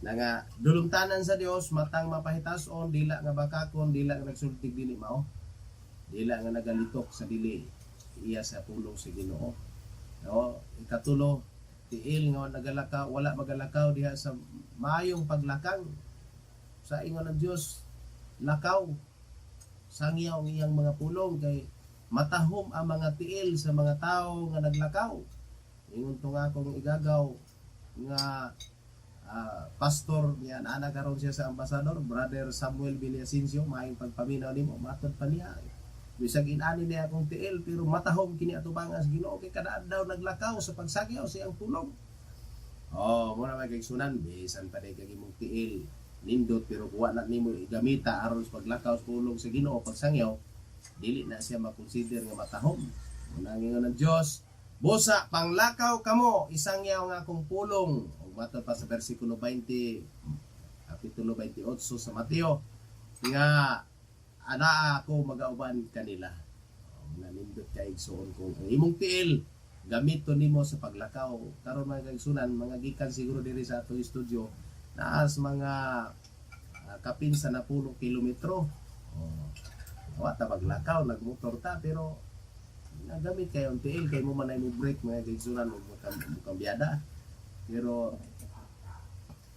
na nga dulumtanan sa Dios matang mapahitason, dila nga bakakon, dila nga nagsultig dili mao, dila nga nagalitok sa dili iya sa pulong sa Ginoo. No, ikatulo, tiil nga nagalakaw, wala magalakaw diha sa mayong paglakang sa ingon ng Dios, lakaw sangyaw ang iyang mga pulong kay matahom ang mga tiil sa mga tao nga naglakaw. Ingon to nga akong igagaw nga pastor niya ana karon siya sa ambasador, Brother Samuel Villasencio, maayong pagpaminaw nimo, matod pa niya. Bisag inani niya akong tiil pero matahom kini atubangan sa Ginoo kay kada daw naglakaw sa pagsagyaw sa iyang pulong. Oh, mo na magigsunan bisan pa day kag imong tiil nindot pero kuha na nimo igamita aron sa paglakaw sa pulong sa Ginoo pagsangyaw, dili na siya makonsider nga matahom. Muna ngingon ng Dios, busa panglakaw kamo isangyaw nga akong pulong. Ug matod pa sa bersikulo 20 kapitulo 28 sa Mateo nga ana ako magauban kanila. Nanindot kay igsoon ko ang imong tiil gamito nimo sa paglakaw. Karon mga kaigsunan, mga gikan siguro diri sa ato studio naas mga kapinsa na 10 kilometro. Wa ta paglakaw nagmotor ta pero nagamit kayo ang tiil kay mo man ay mo break mga kaigsunan ug mukambiyada. Pero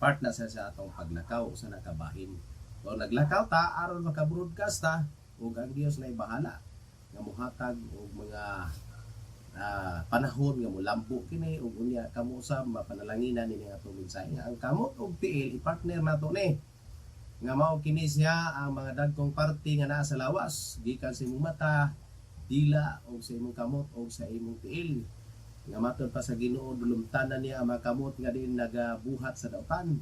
part na sa atong paglakaw sa nakabahin. Kung naglakaw ta aron maka-broadcast ta ug ang Dios na bahala nga mohatag og mga panahon nga molambo kini ug unya kamo sa mapanalanginan nini atong mensahe nga ang kamot og tiil i-partner nato ni nga mao kini siya ang mga dagkong parte nga naa sa lawas gikan sa imong mata, dila og sa imong kamot og sa imong tiil nga matod pa sa Ginoo dulumtanan niya ang mga kamot nga din nagabuhat sa dautan.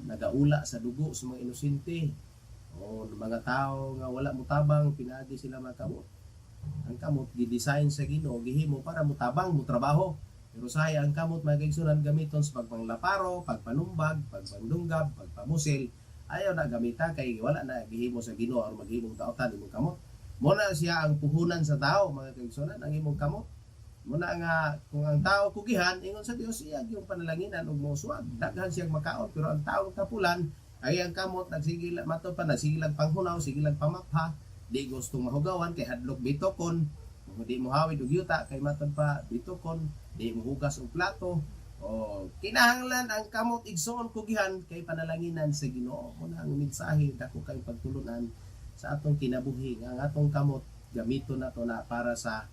Nagaula sa dugo sa mga inosente. Mga tao nga wala mutabang pinaagi sila mga kamot. Ang kamot gi-design sa Ginoo gihimo para mutabang mo trabaho. Pero saya ang kamot mga kaigsunan gamiton sa pagpanglaparo, pagpanumbag, pagpandunggab, pagpamusil. Ayaw na gamita kay wala na gihimo sa Ginoo aron maghimong daotan imong kamot. Muna siya ang puhunan sa tao mga kaigsunan ang imong kamot. Muna nga kung ang tao kugihan ingon sa Dios iya yung panalanginan ug mosuwag daghan siyang makaon pero ang taong tapulan ay ang kamot nagsigil mato pa nagsigilag panghunaw sigilag pamapha di gustong mahugawan kay hadlok bitokon di mo hawid og yuta kay matod pa bitokon di mo hugas og plato kinahanglan ang kamot igsoon kugihan kay panalanginan sa Ginoo. Muna ang mensahe dako kay pagtulunan sa atong kinabuhi ang atong kamot gamiton nato na para sa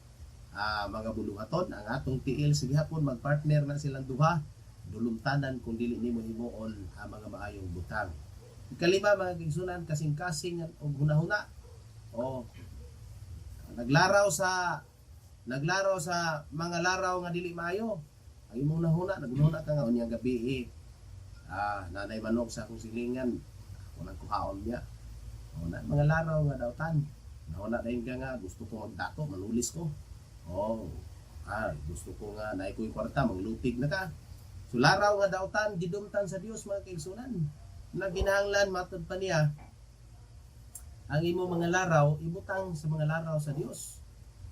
mga buluhaton ang atong tiil sige hapon magpartner na silang duha dulumtanan kung dili nimo himuon ang mga maayong butang. Ikalima mga kaigsunan kasing-kasing og hunahuna naglaraw sa mga laraw nga dili maayo ang imong nahuna naghuna ka nga unya gabi nanay manok sa akong silingan ako nang kuhaon niya mga laraw nga dawtan nahuna dayon ka nga gusto ko magdato manulis ko. Gusto ko nga naay ko'y kwarta, maglutig na ka. So laraw nga dautan, gidumtan sa Dios mga kaigsunan. Na ginahanglan matod pa niya ang imo mga laraw ibutang sa mga laraw sa Dios.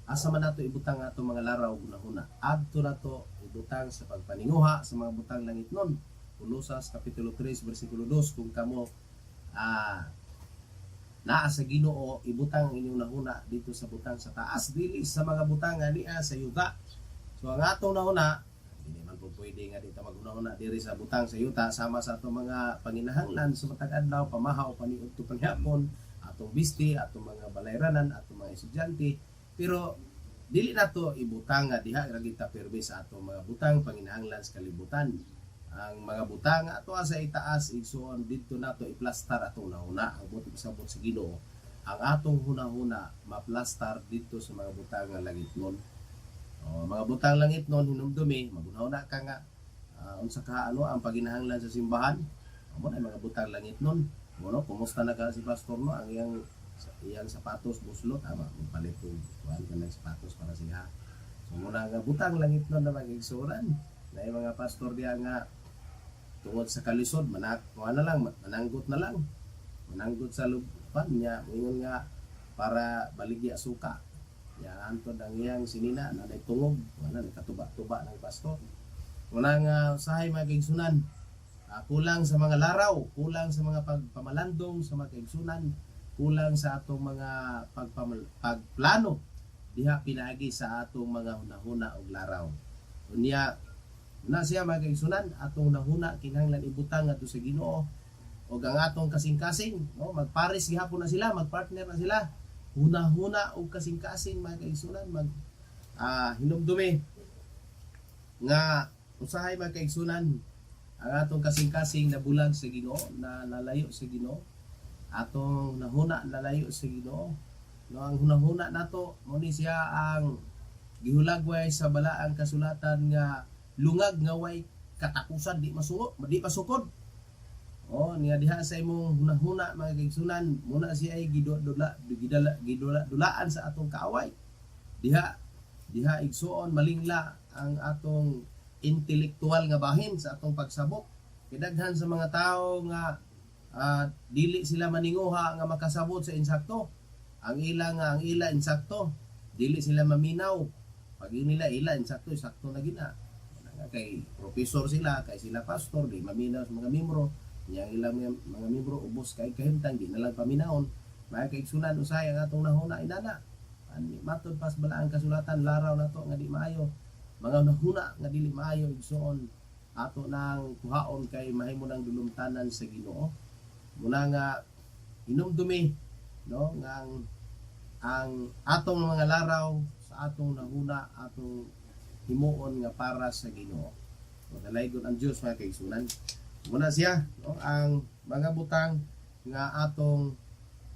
Asa man nato ibutang ato mga laraw una-una. Adto nato ibutang sa pagpaninguha sa mga butang langitnon. Kolosas kapitulo 3 bersikulo 2 kung kamo naa sa Ginoo ibutang ang inyong nahuna dito sa butang sa taas dili sa mga butang nga niya sa yuta. So ang atong nahuna hindi man po pwede nga dito maghuna-huna diri sa butang sa yuta sama sa atong mga panginahanglan sa matag adlaw pamahaw paniud to panghapon atong bisti atong mga balayranan atong mga estudyante pero dili nato ibutang nga diha ra kita perbe sa atong mga butang panginahanglan sa kalibutan. Ang mga butang ato sa itaas igsuon didto nato iplastar atong nahuna ang buti pasabot sa Ginoo ang atong hunahuna maplastar didto sa mga butang nga langitnon. Mga butang langitnon hinumdumi maghunahuna ka nga unsa ka ang paginahanglan sa simbahan amo na mga butang langitnon kumusta na ka si pastor no ang iyang sapatos buslot magpalit og kuan ka ng sapatos para siya. So muna nga butang langitnon na magigsuran na mga pastor diya nga tungod sa kalisod mananggot sa lupan niya ingon nga para baligya suka ya antod ang iyang sinina na tungog wala katuba-tuba ng pastor muna nga usahay mga kaigsunan kulang sa mga laraw, kulang sa mga pagpamalandong sa mga kaigsunan, kulang sa atong mga pagplano diha pinaagi sa atong mga hunahuna og laraw. Unya na siya mga kaigsunan, atong nahuna kinahanglan ibutang ato sa Ginoo og ang atong kasing-kasing, no, magpares gihapon na sila, magpartner na sila. Hunahuna og kasing-kasing mga kaigsunan, hinumdumi nga usahay mga kaigsunan ang atong kasing-kasing nabulag sa Ginoo, na nalayo sa Ginoo, atong nahuna nalayo sa Ginoo. No, ang hunahuna nato mo ni siya ang gihulagway sa balaang kasulatan nga lungag nga way katapusan, di masukod. Niya diha sa imong hunahuna mga kaigsunan, muna siya ay gidulaan sa atong kaaway. Diha igsuon malingla ang atong intelektual nga bahin sa atong pagsabot. Kidaghan sa mga tao nga dili sila maninguha nga makasabot sa insakto. Ang ila insakto, dili sila maminaw. Pag nila insakto na gina. Kay professor sila, kay sila pastor, di maminaw sa mga membro. Yang ilang mga membro ubos kay kahimtang di na lang paminahon. Mga kaigsunan usay ang atong nahuna inana. Matod pas balaang kasulatan laraw nato nga di maayo. Mga nahuna nga dili maayo igsuon ato nang kuhaon kay mahimo nang dulumtanan sa Ginoo. Muna nga hinumdumi, no, nga ang atong mga laraw sa atong nahuna, atong himuon nga para sa Ginoo. Nalaygon ang Dios mga kaigsunan. Muna siya, no, ang mga butang nga atong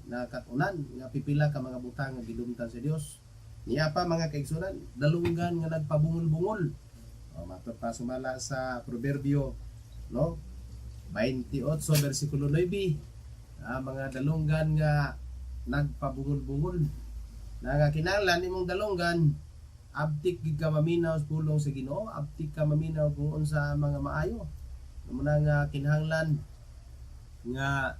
nakatunan, nga pipila ka mga butang nga gidumtan sa Dios. Niya pa mga kaigsunan, dalunggan nga nagpabungol-bungol. Matod pa sumala sa Proverbio, no, 28 versikulo 9, mga dalunggan nga nagpabungol-bungol. Na kinahanglan imong dalunggan, abtik gid ka maminaw sa pulong sa Ginoo, abtik ka maminaw kung unsa mga maayo. Muna nga kinahanglan nga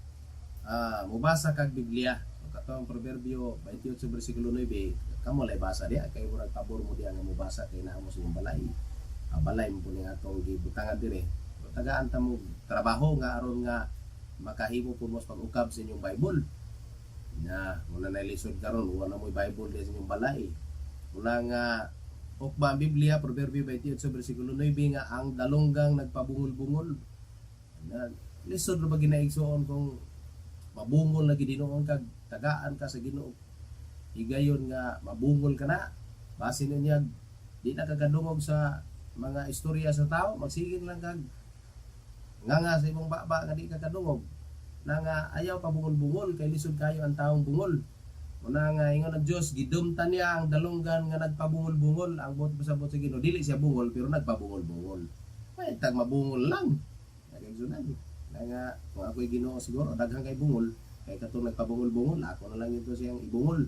mubasa kag Biblia. Katong Proverbio 28 versikulo 9, kamo lay basa diha kay murag pabor mo diha nga mubasa kay naa mo sa imong balay. Balay mo ni atong gibutangan dire. Tagaan ta mo trabaho nga aron nga makahimo po mo pag-ukab sa inyong Bible. Muna na lisod karon wala mo Bible di sa inyong balay. Muna nga ukba ang Biblia, Proverbio 28 versikulo 9 nga ang dalunggang nagpabungol-bungol. Lisod ra ba ginaigsuon kung mabungol na gidinoon kag tagaan ka sa Ginoo. Higayon nga mabungol ka na. Base niya di na kagadungog sa mga istorya sa tao, magsigin lang kag nga sa imong baba nga di ka kadungog. Na nga ayaw pa bungol-bungol kay lisod kayo ang taong bungol. Muna nga ingon ang Dios gidumtan niya ang dalunggan nga nagpabungol-bungol. Ang buot pasabot sa Ginoo dili siya bungol pero nagpabungol-bungol. May tag mabungol lang. Nagigsunan. Nga kung ako'y Ginoo siguro daghang kay bungol kay katong nagpabungol-bungol ako na lang ito siyang ibungol.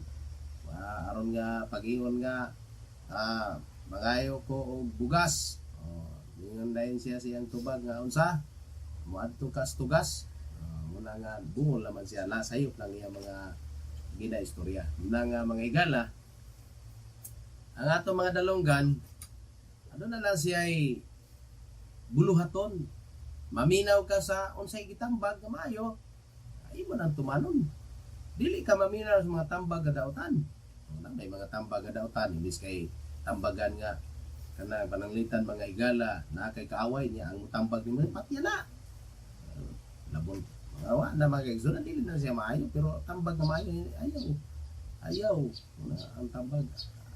Aron nga pag-ingon nga magayo ko og bugas. Ingon dayon siya siyang tubag nga unsa moadto kas tugas. Muna nga bungol naman siya lasayop lang iya mga ginaistorya. Muna nga mga higala ang ato mga dalunggan ano na lang siya ay buluhaton. Maminaw ka sa unsay gitambag nga maayo, ay mo nang tumanon. Dili ka maminaw sa mga tambag nga daotan. May mga tambag nga daotan, imbis kay tambagan nga kana pananglitan mga higala na kay kaaway niya ang tambag ni mo patya na. Labon awa na mga kaigsunan dili na siya maayo pero tambag na maayo ayaw ang tambag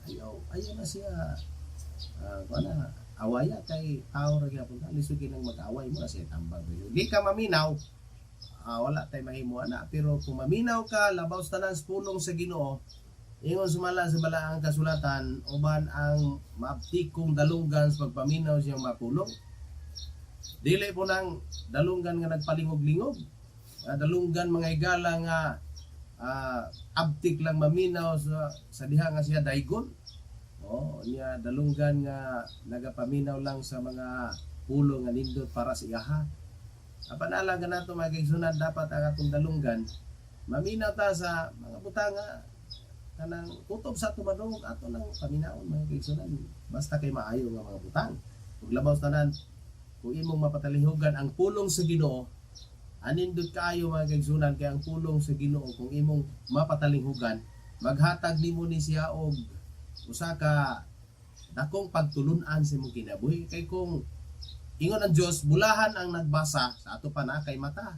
ayaw na siya kuana awaya kay tao ra gyapon lisod kinang mag-away mo na siya tambag di ka maminaw wala tay mahimo ana pero kung maminaw ka labaw sa tanan sa pulong sa Ginoo ingon sumala sa balaang kasulatan uban ang maaptikong dalunggan sa pagpaminaw siyang mapulong dili po nang dalunggan nga nagpalingog-lingog dalunggan mga higala nga abtik lang maminaw sa diha nga siya daygon. Niya dalunggan nga nagapaminaw lang sa mga pulo nga nindot para sa iyaha. Panalaga nato mga kaigsunan dapat ang atong dalunggan maminaw ta sa mga butang nga kanang kutob sa tumadungog ato nang paminaon mga kaigsunan basta kay maayo nga mga butang. Ug labaw tanan kung imong mapatalihugan ang pulong sa Ginoo, anindot kaayo mga kaigsunan, kay ang pulong sa Ginoo kung imong mapatalihugan, maghatag nimo ni siya og usa ka dakong pagtulunan sa imong kinabuhi. Kay kung ingon ang Dios, bulahan ang nagbasa sa ato pa na kay mata,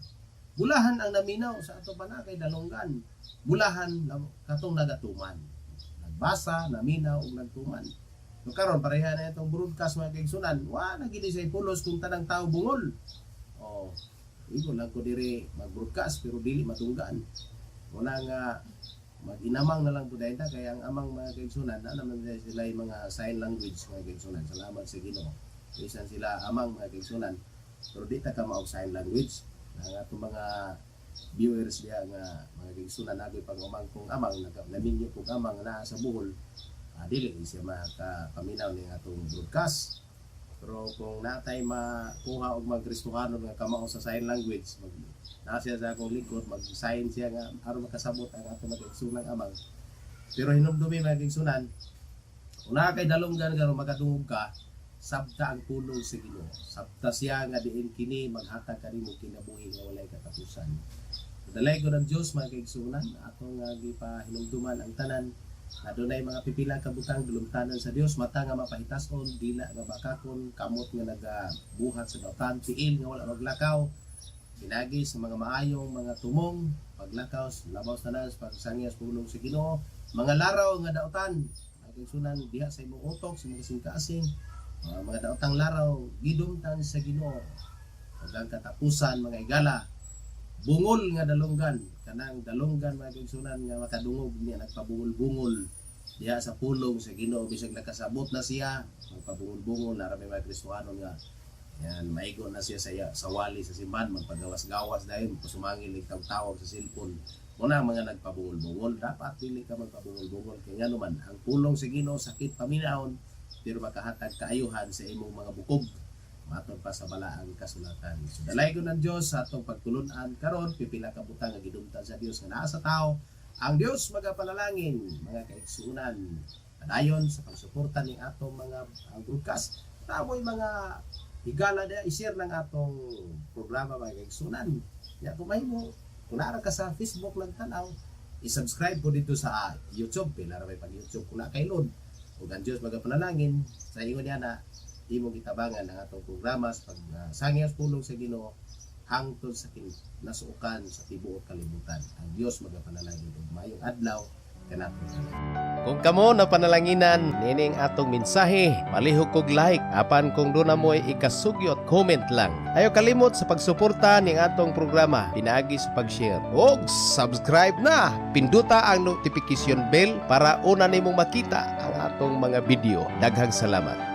bulahan ang naminaw sa ato pa na kay dalunggan, bulahan katong nagatuman, nagbasa, naminaw ug nagtuman. So karon pareha na itong broadcast mga kaigsunan, wa na gid say pulos kung tanang tao bungol. Oh, igo lang ko diri mag-broadcast pero dili matunggan. Wala nga mag-inamang na lang po dahil na, kaya ang amang mga kaigsunan na naman sila yung mga sign language mga kaigsunan. Salamat sa Ginoo. Isan sila amang mga kaigsunan, pero di ta ka maog sign language. Ang atong mga viewers diya nga mga kaigsunan nagoy pag umang kong amang naminyo kong amang na sa buhol, dili siya makapaminaw ni atong broadcast. Pero kung natay makuha og magkristohano nga kamao sa sign language, siya sa akong likod, mag-sign siya nga aron makasabot ang atong magigsunang amang. Pero hinumdumi magigsunan, kung kay dalunggan garo makadungog ka, sabta ang pulong sa Ginoo. Sabta siya nga diin kini maghatag kanimo kinabuhi nga walay katapusan. Dalay ko ng Dios mga kaigsunan, atong gipahinumduman ang tanan. Adunay mga pipila ka butang dulumtanan sa Dios, mata nga mapahitason, dila nga bakakon, kamot nga nagabuhat sa dautan, tiil nga wala maglakaw, pinagi sa mga maayong mga tumong, paglakaw, labaw sa tanan, pagsangya sa pulong sa Ginoo, mga laraw nga dautan, agsunan diha sa imong utok, sa imong kasing-kasing, mga daotang laraw, gidumtan sa Ginoo, hanggang katapusan mga igala, bungol nga dalunggan, kanang dalunggan mga kaigsunan nga makadungog niya nagpabungol-bungol diha sa pulong sa Ginoo, bisag nakasabot na siya magpabungol-bungol na may mga Kristohano nga yan maigo na siya sa wali sa simbahan, magpagawas-gawas dahil pasumangil tawag sa cellphone muna mga nagpabungol-bungol. Dapat dili ka magpabungol-bungol kay nga naman ang pulong sa Ginoo sakit paminahon pero makahatag kaayuhan sa imong mga bukog matod pa sa balaang kasulatan. So dalay ko ng Dios sa atong pagtulunan karon, pipila ka butang nga gidumtan sa Dios nga naa sa tao. Ang Dios magapanalangin mga kaigsunan padayon sa pagsuporta ning atong mga broadcast. Tamoy mga higala na i-share ng atong programa mga kaigsunan. Ya kung mahimo, kung naara ka sa Facebook nagtanaw, i-subscribe po dito sa YouTube, pila ra may pag YouTube kung na kay load. Ug ang Dios magapanalangin sa ingon niya na imong itabangan ang atong programa sa pagsangya's pulong sa Ginoo hangtod sa nasuukan sa tibuok kalibutan. Ang Dios magapanalangin ug maayong adlaw kanaton. Kung kamo na panalanginan nining atong mensahe, palihog kog like apan kung do na mo'y ikasugyot comment lang. Ayo kalimot sa pagsuporta ning atong programa, pinaagi sa pag-share. Og subscribe na. Pinduta ang notification bell para una nimong makita ang atong mga video. Daghang salamat.